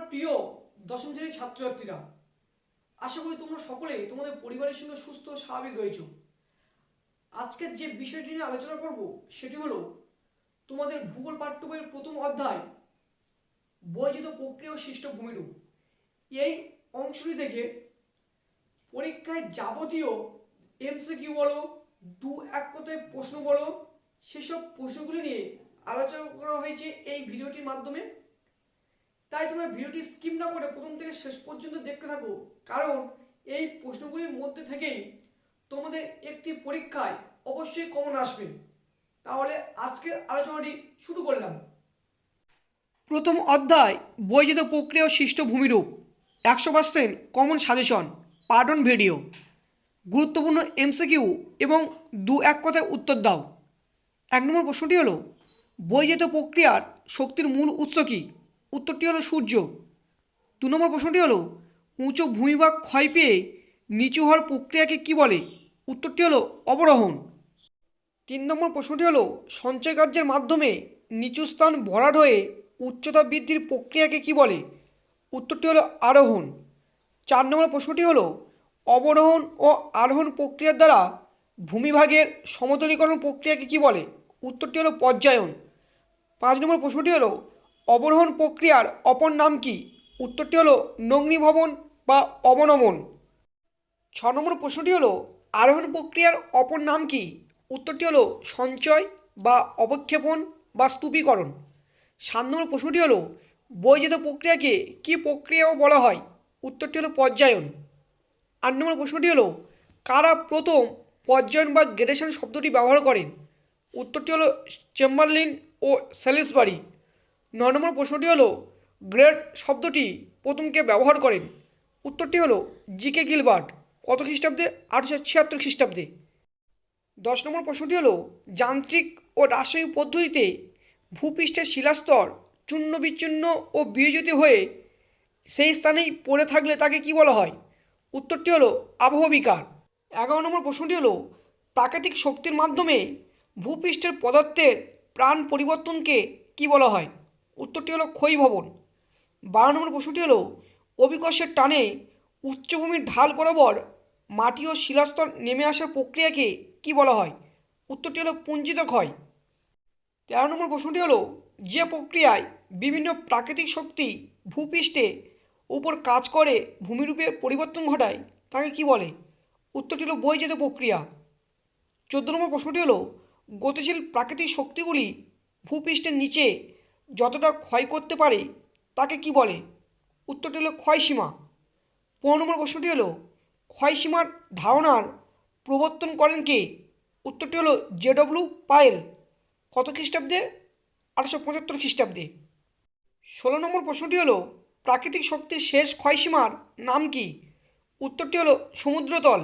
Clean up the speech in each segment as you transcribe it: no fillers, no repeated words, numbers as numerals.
প্রিয় দশম শ্রেণীর ছাত্রছাত্রীরা, আশা করি তোমরা সকলে তোমাদের পরিবারের সঙ্গে সুস্থ ও স্বাভাবিক রয়েছো। আজকের যে বিষয়টি নিয়ে আলোচনা করব সেটি হলো তোমাদের ভূগোল পাঠ্য বইয়ের প্রথম অধ্যায় বৈজিত প্রক্রিয়া ও সৃষ্ট ভূমিরূপ। এই অংশটি থেকে পরীক্ষায় যাবতীয় এমসিকিউ বলো, দু এক কথায় প্রশ্ন বলো, সেসব প্রশ্নগুলি নিয়ে আলোচনা করা হয়েছে এই ভিডিওটির মাধ্যমে। তাই তোমরা ভিডিওটি স্কিপ না করে প্রথম থেকে শেষ পর্যন্ত দেখতে থাকো, কারণ এই প্রশ্নগুলির মধ্যে থেকেই তোমাদের একটি পরীক্ষায় অবশ্যই কমন আসবে। তাহলে আজকের আলোচনাটি শুরু করলাম। প্রথম অধ্যায় বৈজিত প্রক্রিয়া ও সৃষ্ট ভূমিরূপ, 100% common suggestion, part on video. গুরুত্বপূর্ণ এমসিকিউ এবং দু এক কথায় উত্তর দাও। 1 নম্বর প্রশ্নটি হলো বৈজিত প্রক্রিয়ার শক্তির মূল উৎস কী? উত্তরটি হলো সূর্য। 2 নম্বর প্রশ্নটি হলো উঁচু ভূমিভাগ ক্ষয় পেয়ে নিচু হওয়ার প্রক্রিয়াকে কী বলে? উত্তরটি হলো অবরোহণ। 3 নম্বর প্রশ্নটি হলো সঞ্চয় কার্যের মাধ্যমে নিচু স্থান ভরাট হয়ে উচ্চতা বৃদ্ধির প্রক্রিয়াকে কী বলে? উত্তরটি হলো আরোহণ। 4 নম্বর প্রশ্নটি হলো অবরোহণ ও আরোহণ প্রক্রিয়ার দ্বারা ভূমিভাগের সমতলীকরণ প্রক্রিয়াকে কী বলে? উত্তরটি হলো পর্যায়ন। 5 নম্বর প্রশ্নটি হলো অবরোহণ প্রক্রিয়ার অপর নাম কি? উত্তরটি হলো নগ্নীভবন বা অবনমন। 6 নম্বর প্রশ্নটি হলো আরোহণ প্রক্রিয়ার অপর নাম কি? উত্তরটি হলো সঞ্চয় বা অবক্ষেপণ বা স্তূপীকরণ। 7 নম্বর প্রশ্নটি হলো বৈজিত প্রক্রিয়াকে কী প্রক্রিয়াও বলা হয়? উত্তরটি হলো পর্যায়ন। 8 নম্বর প্রশ্নটি হলো কারা প্রথম পর্যায়ন বা গ্রেডেশন শব্দটি ব্যবহার করেন? উত্তরটি হলো চেম্বারলিন ও স্যালিসবারি। 9 নম্বর প্রশ্নটি হলো গ্রেড শব্দটি প্রথমকে ব্যবহার করেন? উত্তরটি হলো জিকে গিলবার্ট। কত খ্রিস্টাব্দে? 1876 খ্রিস্টাব্দে। 10 নম্বর প্রশ্নটি হলো যান্ত্রিক ও রাসায়নিক পদ্ধতিতে ভূপৃষ্ঠের শিলাস্তর চূর্ণ বিচ্ছিন্ন ও বিয়োজিত হয়ে সেই স্থানেই পড়ে থাকলে তাকে কি বলা হয়? উত্তরটি হলো আবহবিকার। 11 নম্বর প্রশ্নটি হলো প্রাকৃতিক শক্তির মাধ্যমে ভূপৃষ্ঠের পদার্থের প্রাণ পরিবর্তনকে কি বলা হয়? উত্তরটি হলো ক্ষয়ীভবন। 12 নম্বর প্রশ্নটি হলো অভিকর্ষের টানে উচ্চভূমির ঢাল বরাবর মাটি ও শিলাস্তর নেমে আসার প্রক্রিয়াকে কি বলা হয়? উত্তরটি হলো পুঞ্জিত ক্ষয়। 13 নম্বর প্রশ্নটি হলো যে প্রক্রিয়ায় বিভিন্ন প্রাকৃতিক শক্তি ভূপৃষ্ঠে উপর কাজ করে ভূমিরূপের পরিবর্তন ঘটায় তাকে কি বলে? উত্তরটি হলো বৈজিত প্রক্রিয়া। 14 নম্বর প্রশ্নটি হলো গতিশীল প্রাকৃতিক শক্তিগুলি ভূপৃষ্ঠের নিচে যতটা ক্ষয় করতে পারে তাকে কি বলে? উত্তরটি হলো ক্ষয়সীমা। 15 নম্বর প্রশ্নটি হলো ক্ষয়সীমার ধারণার প্রবর্তন করেন কে? উত্তরটি হলো জেডব্লিউ পায়েল। কত খ্রিস্টাব্দে? 1875 খ্রিস্টাব্দে। 16 নম্বর প্রশ্নটি হলো প্রাকৃতিক শক্তির শেষ ক্ষয়সীমার নাম কি? উত্তরটি হলো সমুদ্রতল।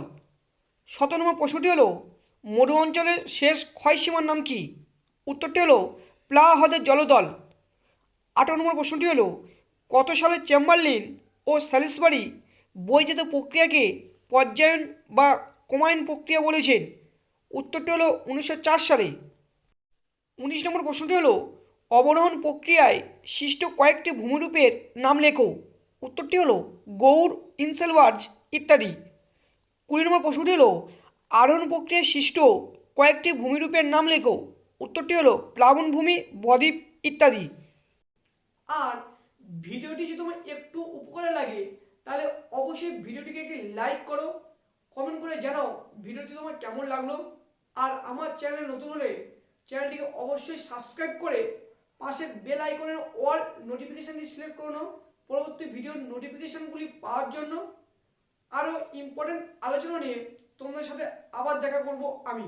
17 নম্বর প্রশ্নটি হলো মরু অঞ্চলের শেষ ক্ষয়সীমার নাম কি? উত্তরটি হলো প্লাহ হ্রদের জলতল। 18 নম্বর প্রশ্নটি হলো কত সালে চেম্বারলিন ও স্যালিসবারি বৈজিত প্রক্রিয়াকে পর্যায়ন বা কমাইন প্রক্রিয়া বলেছেন? উত্তরটি হলো 1904 সালে। 19 নম্বর প্রশ্নটি হলো অবরোহণ প্রক্রিয়ায় সৃষ্ট কয়েকটি ভূমিরূপের নাম লেখো। উত্তরটি হলো গৌড়, ইনসেলবার্জ ইত্যাদি। 20 নম্বর প্রশ্নটি হলো আরোহণ প্রক্রিয়ায় সৃষ্ট কয়েকটি ভূমিরূপের নাম লেখো। উত্তরটি হলো প্লাবনভূমি, বদ্বীপ ইত্যাদি। আর ভিডিওটি যদি তোমার একটু উপকারে লাগে তাহলে অবশ্যই ভিডিওটিকে একটি লাইক করো, কমেন্ট করে জানাও ভিডিওটি তোমার কেমন লাগলো। আর আমার চ্যানেল নতুন হলে চ্যানেলটিকে অবশ্যই সাবস্ক্রাইব করে পাশের বেল আইকনের অল নোটিফিকেশানটি সিলেক্ট করে নাও পরবর্তী ভিডিওর নোটিফিকেশানগুলি পাওয়ার জন্য। আরও ইম্পর্টেন্ট আলোচনা নিয়ে তোমাদের সাথে আবার দেখা করব আমি।